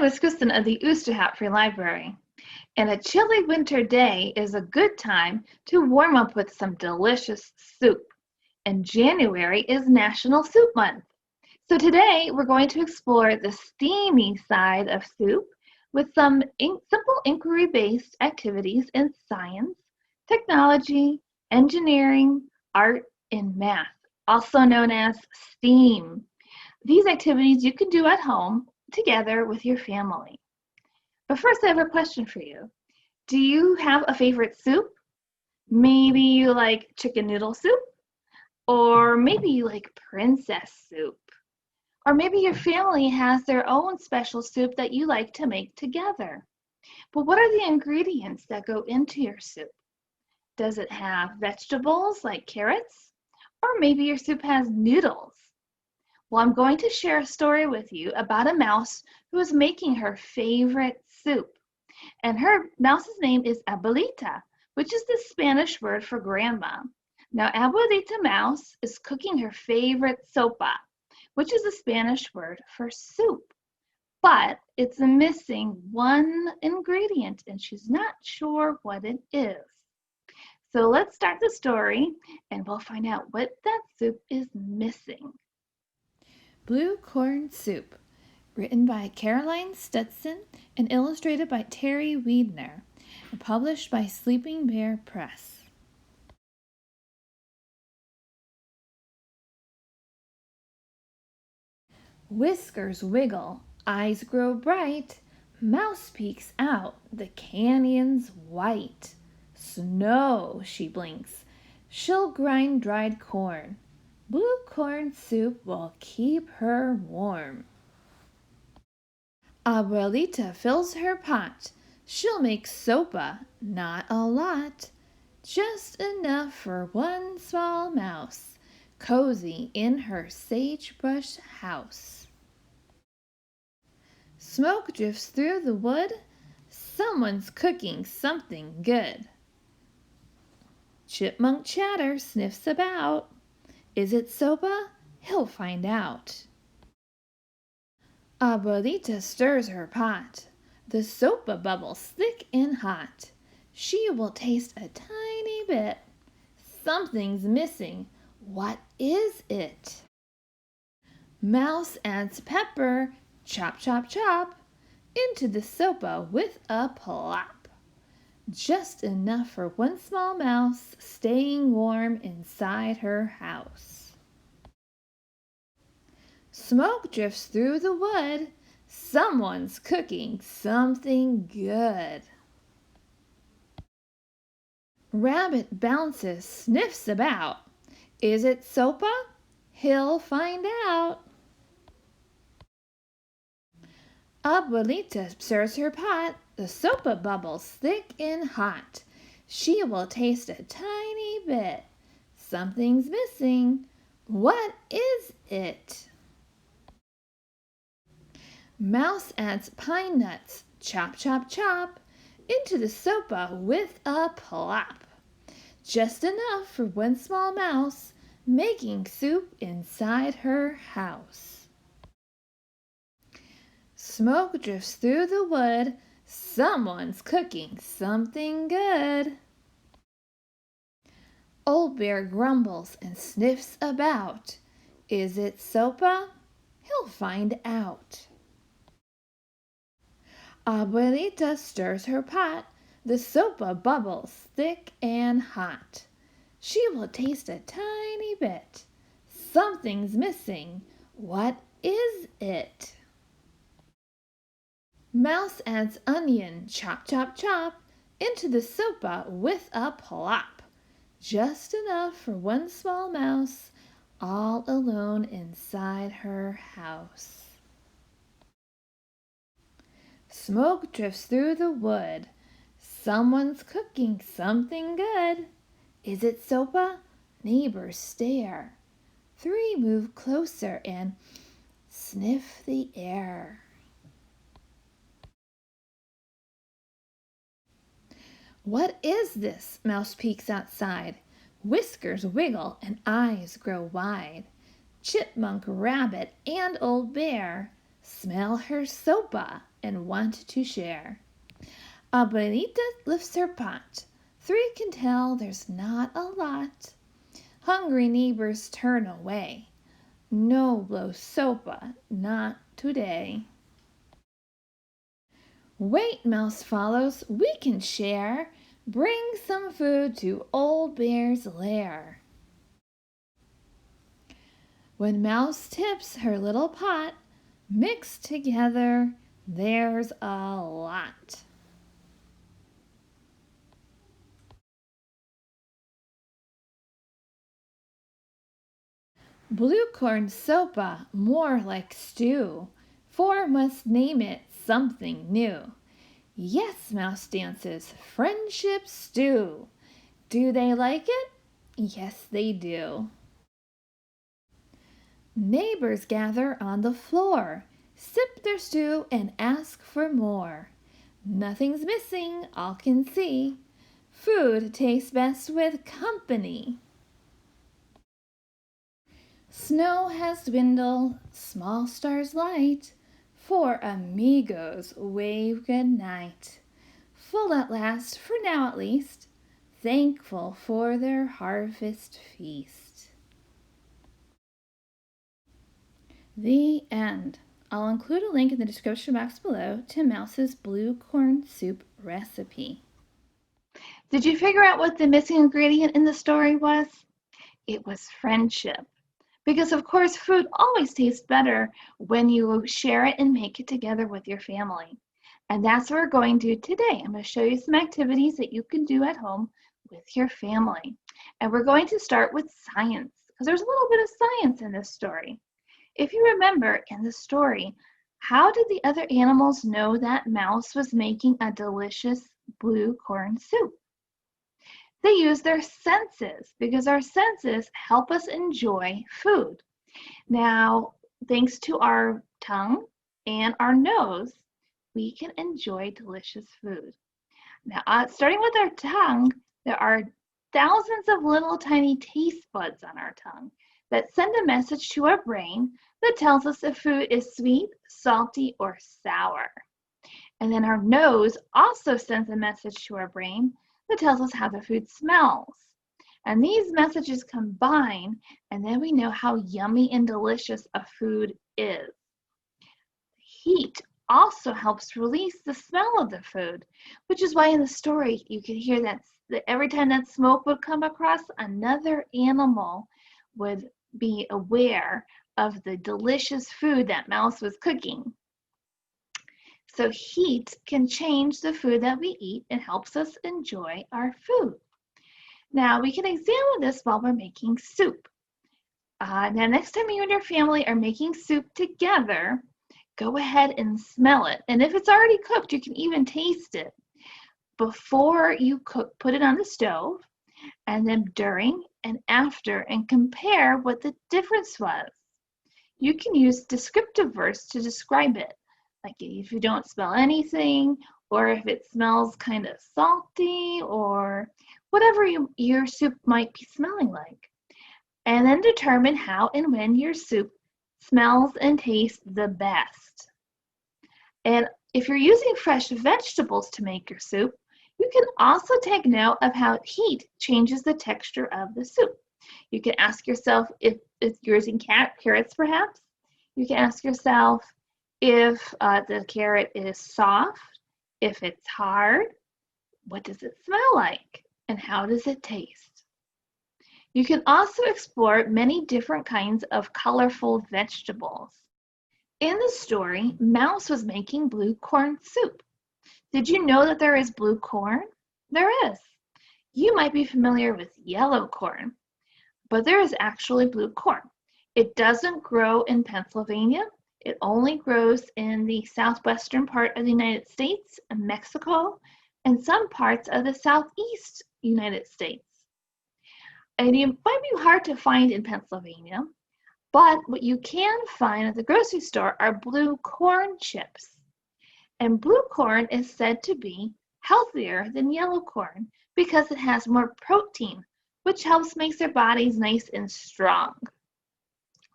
is Kristen of the Oosterhout Free Library, and a chilly winter day is a good time to warm up with some delicious soup. And January is National Soup Month. So today we're going to explore the steamy side of soup with some simple inquiry-based activities in science, technology, engineering, art, and math, also known as STEAM. These activities you can do at home together with your family. But first, I have a question for you. Do you have a favorite soup? Maybe you like chicken noodle soup, or maybe you like princess soup, or maybe your family has their own special soup that you like to make together. But what are the ingredients that go into your soup? Does it have vegetables like carrots? Or maybe your soup has noodles? Well, I'm going to share a story with you about a mouse who is making her favorite soup. And her mouse's name is Abuelita, which is the Spanish word for grandma. Now, Abuelita Mouse is cooking her favorite sopa, which is the Spanish word for soup. But it's missing one ingredient, and she's not sure what it is. So let's start the story, and we'll find out what that soup is missing. Blue Corn Soup, written by Caroline Stutson and illustrated by Terry Wiedner, and published by Sleeping Bear Press. Whiskers wiggle, eyes grow bright, Mouse peeks out, the canyon's white. Snow, she blinks, she'll grind dried corn. Blue corn soup will keep her warm. Abuelita fills her pot. She'll make sopa, not a lot, just enough for one small mouse, cozy in her sagebrush house. Smoke drifts through the wood. Someone's cooking something good. Chipmunk chatter sniffs about. Is it sopa? He'll find out. Abuelita stirs her pot. The sopa bubbles thick and hot. She will taste a tiny bit. Something's missing. What is it? Mouse adds pepper, chop, chop, chop, into the sopa with a plop. Just enough for one small mouse staying warm inside her house. Smoke drifts through the wood. Someone's cooking something good. Rabbit bounces, sniffs about. Is it sopa? He'll find out. Abuelita stirs her pot. The sopa bubbles thick and hot. She will taste a tiny bit. Something's missing. What is it? Mouse adds pine nuts, chop, chop, chop, into the sopa with a plop. Just enough for one small mouse, making soup inside her house. Smoke drifts through the wood. Someone's cooking something good. Old Bear grumbles and sniffs about. Is it sopa? He'll find out. Abuelita stirs her pot. The sopa bubbles thick and hot. She will taste a tiny bit. Something's missing. What is it? Mouse adds onion, chop, chop, chop, into the sopa with a plop. Just enough for one small mouse, all alone inside her house. Smoke drifts through the wood. Someone's cooking something good. Is it sopa? Neighbors stare. 3 move closer and sniff the air. What is this? Mouse peeks outside. Whiskers wiggle and eyes grow wide. Chipmunk, rabbit, and old bear smell her sopa and want to share. Abuelita lifts her pot. 3 can tell there's not a lot. Hungry neighbors turn away. No blow sopa, not today. Wait, Mouse follows, we can share. Bring some food to Old Bear's lair. When Mouse tips her little pot, mixed together, there's a lot. Blue corn sopa, more like stew. 4 must name it something new. Yes, Mouse dances, friendship stew. Do they like it? Yes, they do. Neighbors gather on the floor, sip their stew and ask for more. Nothing's missing, all can see. Food tastes best with company. Snow has dwindled, small stars light. 4 amigos wave good night. Full at last, for now at least, thankful for their harvest feast. The end. I'll include a link in the description box below to Mouse's blue corn soup recipe. Did you figure out what the missing ingredient in the story was? It was friendship. Because of course, food always tastes better when you share it and make it together with your family. And that's what we're going to do today. I'm going to show you some activities that you can do at home with your family. And we're going to start with science, because there's a little bit of science in this story. If you remember in the story, how did the other animals know that Mouse was making a delicious blue corn soup? They use their senses, because our senses help us enjoy food. Now, thanks to our tongue and our nose, we can enjoy delicious food. Now, starting with our tongue, there are thousands of little tiny taste buds on our tongue that send a message to our brain that tells us if food is sweet, salty, or sour. And then our nose also sends a message to our brain that tells us how the food smells. And these messages combine, and then we know how yummy and delicious a food is. Heat also helps release the smell of the food, which is why in the story you can hear that every time that smoke would come across, another animal would be aware of the delicious food that Mouse was cooking. So heat can change the food that we eat and helps us enjoy our food. Now we can examine this while we're making soup. Now next time you and your family are making soup together, go ahead and smell it. And if it's already cooked, you can even taste it. Before you cook, put it on the stove, and then during and after, and compare what the difference was. You can use descriptive words to describe it. Like if you don't smell anything, or if it smells kind of salty, or whatever your soup might be smelling like. And then determine how and when your soup smells and tastes the best. And if you're using fresh vegetables to make your soup, you can also take note of how heat changes the texture of the soup. You can ask yourself if you're using carrots perhaps. You can ask yourself if the carrot is soft, if it's hard, what does it smell like, and how does it taste? You can also explore many different kinds of colorful vegetables. In the story, Mouse was making blue corn soup. Did you know that there is blue corn? There is. You might be familiar with yellow corn, but there is actually blue corn. It doesn't grow in Pennsylvania. It only grows in the southwestern part of the United States, and Mexico, and some parts of the southeast United States. And it might be hard to find in Pennsylvania, but what you can find at the grocery store are blue corn chips. And blue corn is said to be healthier than yellow corn because it has more protein, which helps make their bodies nice and strong.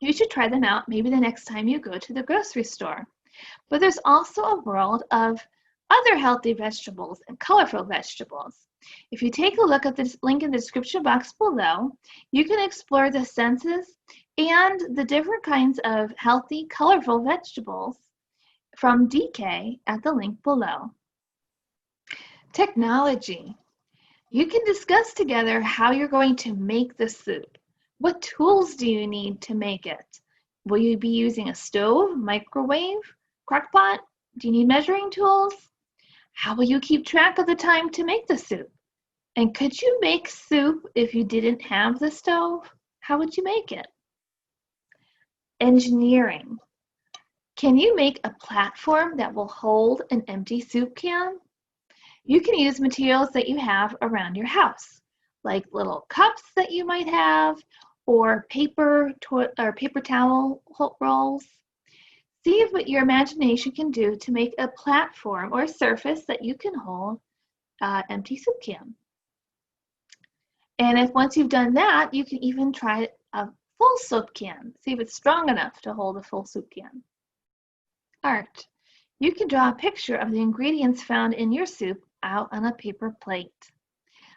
You should try them out maybe the next time you go to the grocery store. But there's also a world of other healthy vegetables and colorful vegetables. If you take a look at this link in the description box below, you can explore the senses and the different kinds of healthy, colorful vegetables from DK at the link below. Technology. You can discuss together how you're going to make the soup. What tools do you need to make it? Will you be using a stove, microwave, crockpot? Do you need measuring tools? How will you keep track of the time to make the soup? And could you make soup if you didn't have the stove? How would you make it? Engineering. Can you make a platform that will hold an empty soup can? You can use materials that you have around your house, like little cups that you might have, or paper towel rolls. See what your imagination can do to make a platform or surface that you can hold an empty soup can. And if once you've done that, you can even try a full soup can. See if it's strong enough to hold a full soup can. Art. You can draw a picture of the ingredients found in your soup out on a paper plate.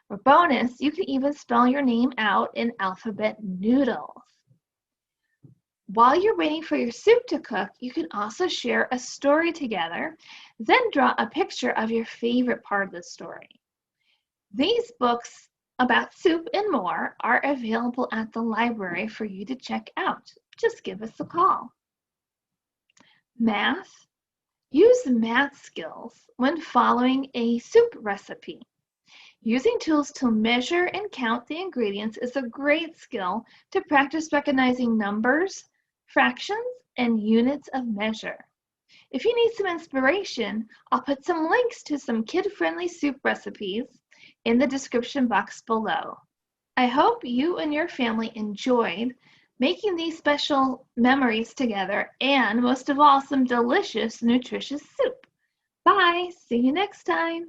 For bonus, you can even spell your name out in alphabet noodles. While you're waiting for your soup to cook, you can also share a story together, then draw a picture of your favorite part of the story. These books about soup and more are available at the library for you to check out. Just give us a call. Math. Use math skills when following a soup recipe. Using tools to measure and count the ingredients is a great skill to practice recognizing numbers, fractions, and units of measure. If you need some inspiration, I'll put some links to some kid-friendly soup recipes in the description box below. I hope you and your family enjoyed making these special memories together, and most of all, some delicious, nutritious soup. Bye! See you next time!